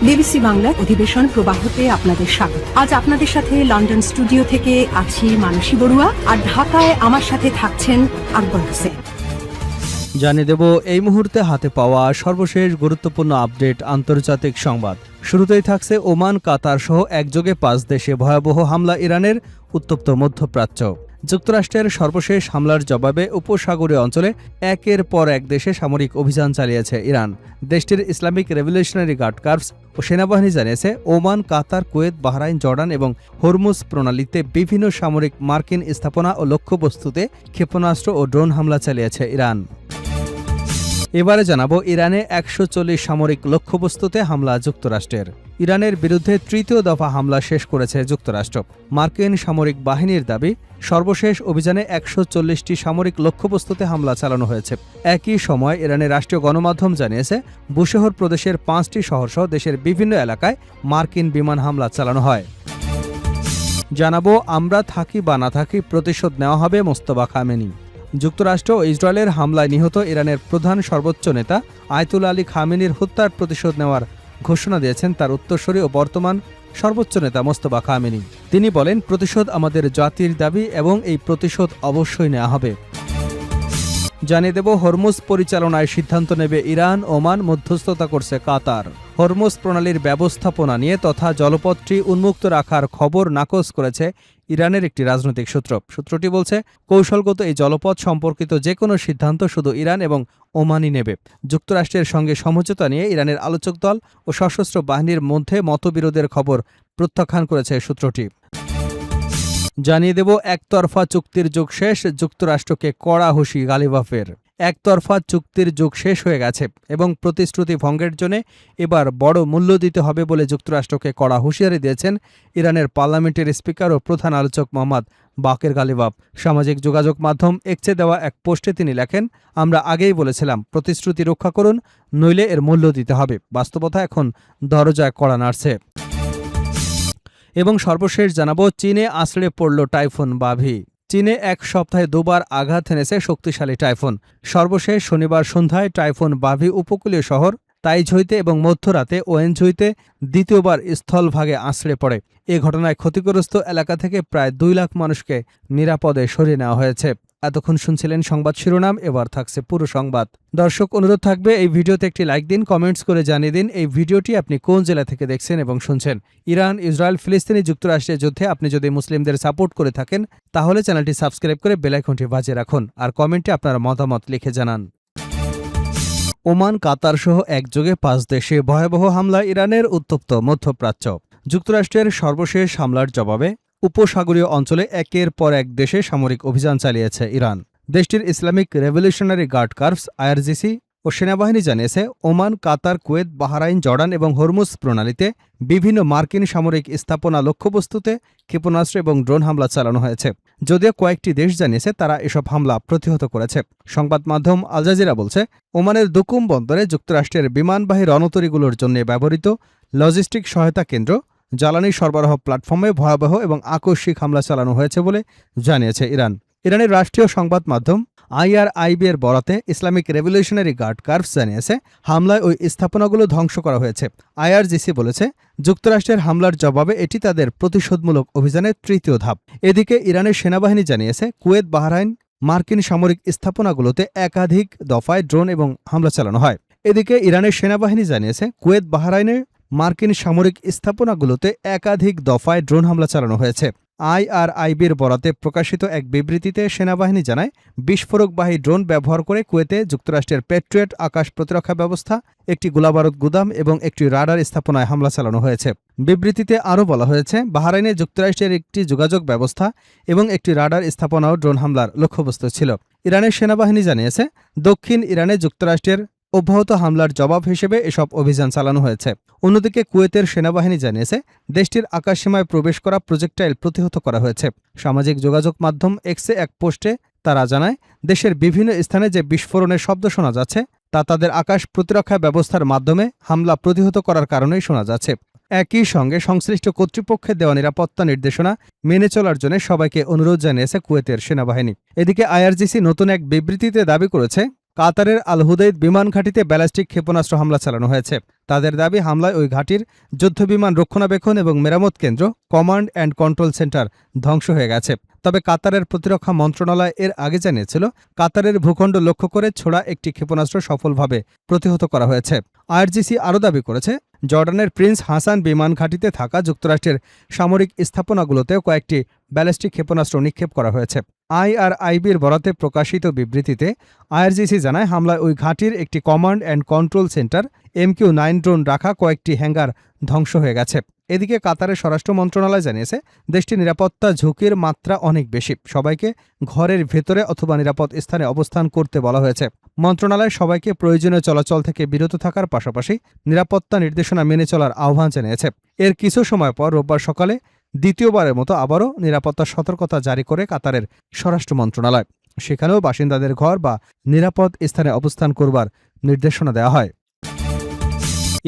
BBC বাংলার অধিবেশন প্রবাহতে আপনাদের স্বাগত। আজ আপনাদের সাথে লন্ডন স্টুডিও থেকে আছি মানসী বড়ুয়া, আর ঢাকায় আমার সাথে থাকছেন আকবর হোসেন। জানিয়ে দেব এই মুহূর্তে হাতে পাওয়া সর্বশেষ গুরুত্বপূর্ণ আপডেট আন্তর্জাতিক সংবাদ। শুরুতেই থাকছে ওমান, কাতার সহ একযোগে 5 দেশে ভয়াবহ হামলা ইরানের, উত্তপ্ত মধ্যপ্রাচ্য। যুক্তরাষ্ট্রের সর্বশেষ হামলার জবাবে উপসাগরীয় অঞ্চলে একের পর এক দেশে সামরিক অভিযান চালিয়েছে ইরান। দেশটির ইসলামিক রেভলিউশনারি গার্ড কর্পস ও সেনাবাহিনী জানিয়েছে, Oman, Qatar, Kuwait, Bahrain, Jordan এবং হরমুজ প্রণালীতে বিভিন্ন সামরিক মার্কিন স্থাপনা ও লক্ষ্যবস্তুতে ক্ষেপণাস্ত্র ও ড্রোন হামলা চালিয়েছে ইরান। এবারে জানাবো ইরানে 140 সামরিক লক্ষ্যবস্তুতে হামলা যুক্তরাষ্ট্রের। ইরানের বিরুদ্ধে তৃতীয় দফা হামলা শেষ করেছে যুক্তরাষ্ট্র। মার্কিন সামরিক বাহিনীর দাবি, সর্বশেষ অভিযানে 140টি সামরিক লক্ষ্যবস্তুতে হামলা চালানো হয়েছে। একই সময় ইরানের রাষ্ট্রীয় গণমাধ্যম জানিয়েছে, বুশেহর প্রদেশের 5টি শহরসহ দেশের বিভিন্ন এলাকায় মার্কিন বিমান হামলা চালানো হয়। জানাবো আমরা থাকি বা না থাকি, প্রতিশোধ নেওয়া হবে মোস্তফা খামেনি। যুক্তরাষ্ট্র ও ইসরায়েলের হামলায় নিহত ইরানের প্রধান সর্বোচ্চ নেতা আয়াতুল্লাহ আলী খামেনির হত্যার প্রতিশোধ নেওয়ার ঘোষণা দিয়েছেন তার উত্তরসূরি ও বর্তমান সর্বোচ্চ নেতা মোস্তফা খামেনি। তিনি বলেন, প্রতিশোধ আমাদের জাতির দাবি এবং এই প্রতিশোধ অবশ্যই নেওয়া হবে। জানিয়ে দেব হরমুজ পরিচালনায় সিদ্ধান্ত নেবে ইরান, ওমান, মধ্যস্থতা করছে কাতার। হরমুজ প্রণালীর ব্যবস্থাপনা নিয়ে তথা জলপথটি উন্মুক্ত রাখার খবর নাকচ করেছে ইরানের একটি রাজনৈতিক সূত্র। সূত্রটি বলছে, কৌশলগত এই জলপথ সম্পর্কিত যে কোনো সিদ্ধান্ত শুধু ইরান এবং ওমানই নেবে। যুক্তরাষ্ট্রের সঙ্গে সমঝোতা নিয়ে ইরানের আলোচক দল ও সশস্ত্র বাহিনীর মধ্যে মতবিরোধের খবর প্রত্যাখ্যান করেছে সূত্রটি। জানিয়ে দেব একতরফা চুক্তির যুগ শেষ, যুক্তরাষ্ট্রকে কড়া হুঁশি গালিবাফের। একতরফা চুক্তির যুগ শেষ হয়ে গেছে এবং প্রতিশ্রুতি ভঙ্গের জন্য এবার বড় মূল্য দিতে হবে বলে যুক্তরাষ্ট্রকে কড়া হুঁশিয়ারি দিয়েছেন ইরানের পার্লামেন্টের স্পিকার ও প্রধান আলোচক মোহাম্মদ বাকের গালিবাফ। সামাজিক যোগাযোগ মাধ্যম এক্সে দেওয়া এক পোস্টে তিনি লেখেন, আমরা আগেই বলেছিলাম প্রতিশ্রুতি রক্ষা করুন, নইলে এর মূল্য দিতে হবে। বাস্তবতা এখন দরজায় কড়া নাড়ছে। এবং সর্বশেষ জানাবো, চীনে আছড়ে পড়ল টাইফুন বাভি। চীনে এক সপ্তাহে 2বার আঘাত এনেছে শক্তিশালী টাইফুন। সর্বশেষ শনিবার সন্ধ্যায় টাইফুন বাভি উপকূলীয় শহর তাইঝুইতে এবং মধ্যরাতে ওয়েনঝুইতে দ্বিতীয়বার স্থলভাগে আছড়ে পড়ে। এ ঘটনায় ক্ষতিগ্রস্ত এলাকা থেকে প্রায় 2 লাখ মানুষকে নিরাপদে সরিয়ে নেওয়া হয়েছে। এতক্ষণ শুনছিলেন সংবাদ শিরোনাম, এবার থাকছে পুরো সংবাদ। দর্শক, অনুরোধ থাকবে এই ভিডিওতে একটি লাইক দিন, কমেন্টস করে জানিয়ে দিন এই ভিডিওটি আপনি কোন জেলা থেকে দেখছেন এবং শুনছেন। ইরান, ইসরায়েল, ফিলিস্তিনি যুক্তরাষ্ট্রের যুদ্ধে আপনি যদি মুসলিমদের সাপোর্ট করে থাকেন তাহলে চ্যানেলটি সাবস্ক্রাইব করে বেল আইকনটি বাজিয়ে রাখুন, আর কমেন্টে আপনার মতামত লিখে জানান। ওমান, কাতার সহ একযোগে 5 দেশে ভয়াবহ হামলা ইরানের, উত্তপ্ত মধ্যপ্রাচ্য। যুক্তরাষ্ট্রের সর্বশেষ হামলার জবাবে উপসাগরীয় অঞ্চলে একের পর এক দেশে সামরিক অভিযান চালিয়েছে ইরান। দেশটির Islamic Revolutionary Guard Corps IRGC ও সেনাবাহিনী জানিয়েছে, Oman, Qatar, Kuwait, Bahrain, Jordan এবং হরমুজ প্রণালীতে বিভিন্ন মার্কিন সামরিক স্থাপনা লক্ষ্যবস্তুতে ক্ষেপণাস্ত্র এবং ড্রোন হামলা চালানো হয়েছে। যদিও কয়েকটি দেশ জানিয়েছে তারা এসব হামলা প্রতিহত করেছে। সংবাদ মাধ্যম আল জাজিরা বলছে, ওমানের দুকুম বন্দরে যুক্তরাষ্ট্রের বিমানবাহী রণতরীগুলোর জন্য ব্যবহৃত লজিস্টিক সহায়তা কেন্দ্র, জ্বালানি সরবরাহ প্ল্যাটফর্মে ভয়াবহ এবং আকস্মিক হামলা চালানো হয়েছে বলে জানিয়েছে ইরান। ইরানের রাষ্ট্রীয় সংবাদ মাধ্যম IRIB এর বরাতে ইসলামিক রেভলিউশনারি গার্ড কর্পস জানিয়েছে, হামলায় ওই স্থাপনাগুলো ধ্বংস করা হয়েছে। IRGC বলেছে, যুক্তরাষ্ট্রের হামলার জবাবে এটি তাদের প্রতিশোধমূলক অভিযানের তৃতীয় ধাপ। এদিকে ইরানের সেনাবাহিনী জানিয়েছে, কুয়েত, বাহরাইন মার্কিন সামরিক স্থাপনাগুলোতে একাধিক দফায় ড্রোন এবং হামলা চালানো হয়। এদিকে ইরানের সেনাবাহিনী জানিয়েছে, কুয়েত, বাহরাইনের মার্কিন সামরিক স্থাপনাগুলোতে একাধিক দফায় ড্রোন হামলা চালানো হয়েছে। IRIBর বরাতে প্রকাশিত এক বিবৃতিতে সেনাবাহিনী জানায়, বিস্ফোরকবাহী ড্রোন ব্যবহার করে কুয়েতে যুক্তরাষ্ট্রের প্যাট্রিয়ট আকাশ প্রতিরক্ষা ব্যবস্থা, একটি গোলাবারুদ গুদাম এবং একটি রাডার স্থাপনায় হামলা চালানো হয়েছে। বিবৃতিতে আরও বলা হয়েছে, বাহরাইনে যুক্তরাষ্ট্রের একটি যোগাযোগ ব্যবস্থা এবং একটি রাডার স্থাপনাও ড্রোন হামলার লক্ষ্যবস্তু ছিল। ইরানের সেনাবাহিনী জানিয়েছে, দক্ষিণ ইরানে যুক্তরাষ্ট্রের অব্যাহত হামলার জবাব হিসেবে এসব অভিযান চালানো হয়েছে। অন্যদিকে কুয়েতের সেনাবাহিনী জানিয়েছে, দেশটির আকাশসীমায় প্রবেশ করা প্রজেক্টাইল প্রতিহত করা হয়েছে। সামাজিক যোগাযোগ মাধ্যম এক্সে এক পোস্টে তারা জানায়, দেশের বিভিন্ন স্থানে যে বিস্ফোরণের শব্দ শোনা যাচ্ছে তা তাদের আকাশ প্রতিরক্ষা ব্যবস্থার মাধ্যমে হামলা প্রতিহত করার কারণেই শোনা যাচ্ছে। একই সঙ্গে সংশ্লিষ্ট কর্তৃপক্ষের দেওয়া নিরাপত্তা নির্দেশনা মেনে চলার জন্য সবাইকে অনুরোধ জানিয়েছে কুয়েতের সেনাবাহিনী। এদিকে IRGC নতুন এক বিবৃতিতে দাবি করেছে, কাতারের আল হুদাইদ বিমান ঘাঁটিতে ব্যালিস্টিক ক্ষেপণাস্ত্র হামলা চালানো হয়েছে। তাদের দাবি, হামলায় ওই ঘাঁটির যুদ্ধবিমান রক্ষণাবেক্ষণ এবং মেরামত কেন্দ্র, কমান্ড অ্যান্ড কন্ট্রোল সেন্টার ধ্বংস হয়ে গেছে। তবে কাতারের প্রতিরক্ষা মন্ত্রণালয় এর আগে জানিয়েছিল, কাতারের ভূখণ্ড লক্ষ্য করে ছোড়া একটি ক্ষেপণাস্ত্র সফলভাবে প্রতিহত করা হয়েছে। আইআরজিসি আরও দাবি করেছে, জর্ডানের প্রিন্স হাসান বিমান ঘাঁটিতে থাকা যুক্তরাষ্ট্রের সামরিক স্থাপনাগুলোতেও কয়েকটি ব্যালিস্টিক ক্ষেপণাস্ত্র নিক্ষেপ করা হয়েছে। আইআরআইবির বরাতে প্রকাশিত বিবৃতিতে আইআরজিসি জানায়, হামলায় ওই ঘাঁটির একটি command and control centre, MQ-9 drone রাখা কয়েকটি হ্যাঙ্গার ধ্বংস হয়ে গেছে। এদিকে কাতারের স্বরাষ্ট্র মন্ত্রণালয় জানিয়েছে, দেশটির নিরাপত্তা ঝুঁকির মাত্রা অনেক বেশি। সবাইকে ঘরের ভেতরে অথবা নিরাপদ স্থানে অবস্থান করতে বলা হয়েছে। মন্ত্রণালয় সবাইকে প্রয়োজনীয় চলাচল থেকে বিরত থাকার পাশাপাশি নিরাপত্তা নির্দেশনা মেনে চলার আহ্বান জানিয়েছে। এর কিছু সময় পর রোববার সকালে দ্বিতীয়বারের মতো আবারও নিরাপত্তা সতর্কতা জারি করে কাতারের স্বরাষ্ট্র মন্ত্রণালয়। সেখানেও বাসিন্দাদের ঘর বা নিরাপদ স্থানে অবস্থান করবার নির্দেশনা দেওয়া হয়।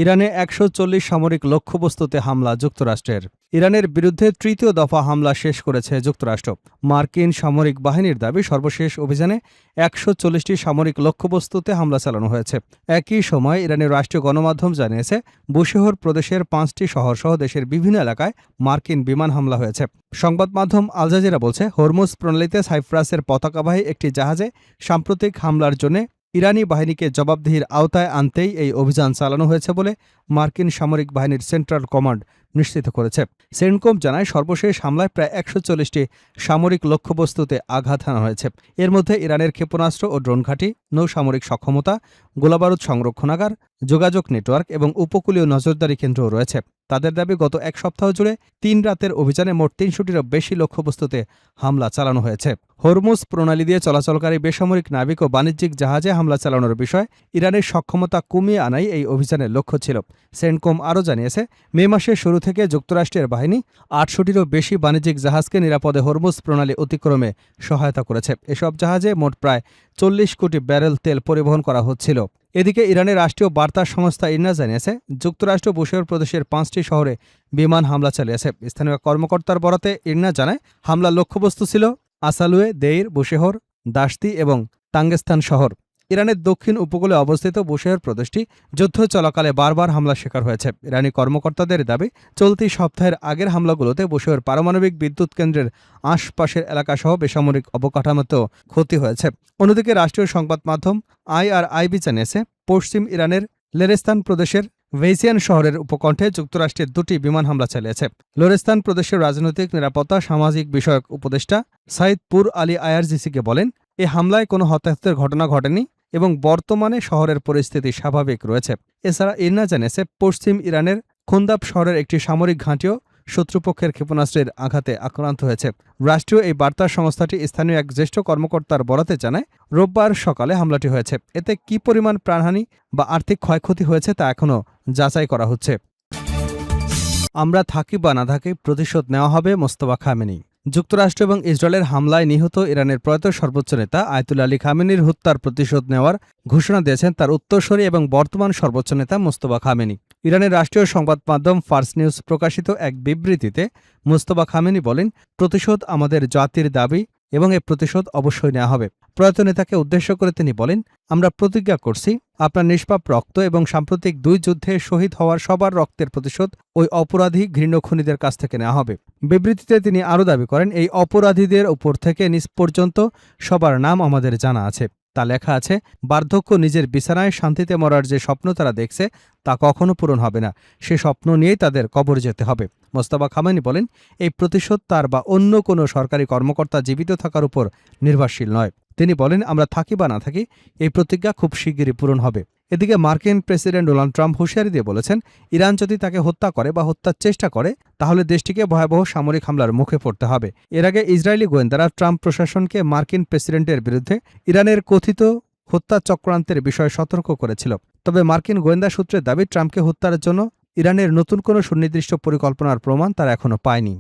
ইরানে ১৪০ সামরিক লক্ষ্যবস্তুতে হামলা যুক্তরাষ্ট্রের। ইরানের বিরুদ্ধে তৃতীয় দফা হামলা শেষ করেছে যুক্তরাষ্ট্র। মার্কিন সামরিক বাহিনীর দাবি, সর্বশেষ অভিযানে ১৪০টি সামরিক লক্ষ্যবস্তুতে হামলা চালানো হয়েছে। একই সময় ইরানের রাষ্ট্রীয় গণমাধ্যম জানিয়েছে, বুশেহর প্রদেশের ৫টি শহরসহ দেশের বিভিন্ন এলাকায় মার্কিন বিমান হামলা হয়েছে। সংবাদ মাধ্যম আল জাজিরা বলছে, হরমুজ প্রণালীতে সাইপ্রাসের পতাকাবাহী একটি জাহাজে সাম্প্রতিক হামলার জন্য ইরানি বাহিনীকে জবাবদিহির আওতায় আনতেই এই অভিযান চালানো হয়েছে বলে মার্কিন সামরিক বাহিনীর সেন্ট্রাল কমান্ড নিশ্চিত করেছে। সেন্টকম জানায়, সর্বশেষ হামলায় প্রায় ১৪০টি সামরিক লক্ষ্যবস্তুতে আঘাত হানা হয়েছে। এর মধ্যে ইরানের ক্ষেপণাস্ত্র ও ড্রোন ঘাঁটি, নৌসামরিক সক্ষমতা, গোলাবারুদ সংরক্ষণাগার, যোগাযোগ নেটওয়ার্ক এবং উপকূলীয় নজরদারি কেন্দ্রও রয়েছে। তাদের দাবি, গত এক সপ্তাহ জুড়ে ৩ রাতের অভিযানে মোট ৩০০টিরও বেশি লক্ষ্যবস্তুতে হামলা চালানো হয়েছে। হরমুজ প্রণালী দিয়ে চলাচলকারী বেসামরিক নাবিক ও বাণিজ্যিক জাহাজে হামলা চালানোর বিষয় ইরানের সক্ষমতা কমিয়ে আনাই এই অভিযানের লক্ষ্য ছিল। সেন্টকম আরও জানিয়েছে, মে মাসের শুরু থেকে যুক্তরাষ্ট্রের বাহিনী ৮০০টিরও বেশি বাণিজ্যিক জাহাজকে নিরাপদে হরমুজ প্রণালী অতিক্রমে সহায়তা করেছে। এসব জাহাজে মোট প্রায় ৪০ কোটি ব্যারেল তেল পরিবহন করা হচ্ছিল। এদিকে ইরানের রাষ্ট্রীয় বার্তা সংস্থা ইরনা জানিয়েছে, যুক্তরাষ্ট্র বুশেহর প্রদেশের ৫টি শহরে বিমান হামলা চালিয়েছে। স্থানীয় কর্মকর্তার বরাতে ইরনা জানায়, হামলার লক্ষ্যবস্তু ছিল আসালুয়ে, দেইর, বুশেহর, দাশতি এবং তাঙ্গেস্তান শহর। ইরানের দক্ষিণ উপকূলে অবস্থিত বুশেহর প্রদেশটি যুদ্ধ চলাকালে বারবার হামলার শিকার হয়েছে। ইরানি কর্মকর্তাদের দাবি, চলতি সপ্তাহের আগের হামলাগুলোতে বুশেহর পারমাণবিক বিদ্যুৎ কেন্দ্রের আশপাশের এলাকাসহ বেসামরিক অবকাঠামোতেও ক্ষতি হয়েছে। অন্যদিকে রাষ্ট্রীয় সংবাদ মাধ্যম আইআরআইবি জানিয়েছে, পশ্চিম ইরানের লেরেস্তান প্রদেশের ভেইসিয়ান শহরের উপকণ্ঠে যুক্তরাষ্ট্রের ২টি বিমান হামলা চালিয়েছে। লোরেস্তান প্রদেশের রাজনৈতিক নিরাপত্তা সামাজিক বিষয়ক উপদেষ্টা সাইদ পুর আলী আইআরজিসিকে বলেন, এ হামলায় কোনো হতাহতের ঘটনা ঘটেনি এবং বর্তমানে শহরের পরিস্থিতি স্বাভাবিক রয়েছে। এছাড়া ইরনা জানিয়েছে, পশ্চিম ইরানের খুন্দাব শহরের একটি সামরিক ঘাঁটিও শত্রুপক্ষের ক্ষেপণাস্ত্রের আঘাতে আক্রান্ত হয়েছে। রাষ্ট্রীয় এই বার্তা সংস্থাটি স্থানীয় এক জ্যেষ্ঠ কর্মকর্তার বরাতে জানায়, রোববার সকালে হামলাটি হয়েছে। এতে কী পরিমাণ প্রাণহানি বা আর্থিক ক্ষয়ক্ষতি হয়েছে তা এখনও যাচাই করা হচ্ছে। আমরা থাকি বা না থাকি, প্রতিশোধ নেওয়া হবে, মোস্তফা খামেনি। যুক্তরাষ্ট্র এবং ইসরায়েলের হামলায় নিহত ইরানের প্রয়াত সর্বোচ্চ নেতা আয়াতুল্লাহ আলী খামেনির হত্যার প্রতিশোধ নেওয়ার ঘোষণা দিয়েছেন তার উত্তরসূরি এবং বর্তমান সর্বোচ্চ নেতা মোস্তফা খামেনি। ইরানের রাষ্ট্রীয় সংবাদ মাধ্যম ফার্স নিউজ প্রকাশিত এক বিবৃতিতে মোস্তফা খামেনি বলেন, প্রতিশোধ আমাদের জাতির দাবি এবং এ প্রতিশোধ অবশ্যই নেওয়া হবে। প্রয়াত নেতাকে উদ্দেশ্য করে তিনি বলেন, আমরা প্রতিজ্ঞা করছি, আপনার নিষ্পাপ রক্ত এবং সাম্প্রতিক ২ যুদ্ধে শহীদ হওয়ার সবার রক্তের প্রতিশোধ ওই অপরাধী ঘৃণ্য খুনিদের কাছ থেকে নেওয়া হবে। বিবৃতিতে তিনি আরও দাবি করেন, এই অপরাধীদের উপর থেকে নিচ পর্যন্ত সবার নাম আমাদের জানা আছে। তা লেখা আছে, বার্ধক্য নিজের বিছানায় শান্তিতে মরার যে স্বপ্ন তারা দেখছে তা কখনো পূরণ হবে না। সে স্বপ্ন নিয়েই তাদের কবর যেতে হবে। মোস্তফা খামেনি বলেন, এই প্রতিশোধ তার বা অন্য কোনো সরকারি কর্মকর্তা জীবিত থাকার উপর নির্ভরশীল নয়। তিনি বলেন, আমরা থাকি বা না থাকি, এই প্রতিজ্ঞা খুব শিগগিরই পূরণ হবে। এদিকে মার্কিন প্রেসিডেন্ট ডোনাল্ড ট্রাম্প হুঁশিয়ারি দিয়ে বলেছেন, ইরান যদি তাকে হত্যা করে বা হত্যার চেষ্টা করে তাহলে দেশটিকে ভয়াবহ সামরিক হামলার মুখে পড়তে হবে। এর আগে ইসরায়েলি গোয়েন্দারা ট্রাম্প প্রশাসনকে মার্কিন প্রেসিডেন্টের বিরুদ্ধে ইরানের কথিত হত্যা চক্রান্তের বিষয়ে সতর্ক করেছিল। তবে মার্কিন গোয়েন্দা সূত্রের দাবি, ট্রাম্পকে হত্যার জন্য ইরানের নতুন কোনো সুনির্দিষ্ট পরিকল্পনার প্রমাণ তারা এখনো পায়নি।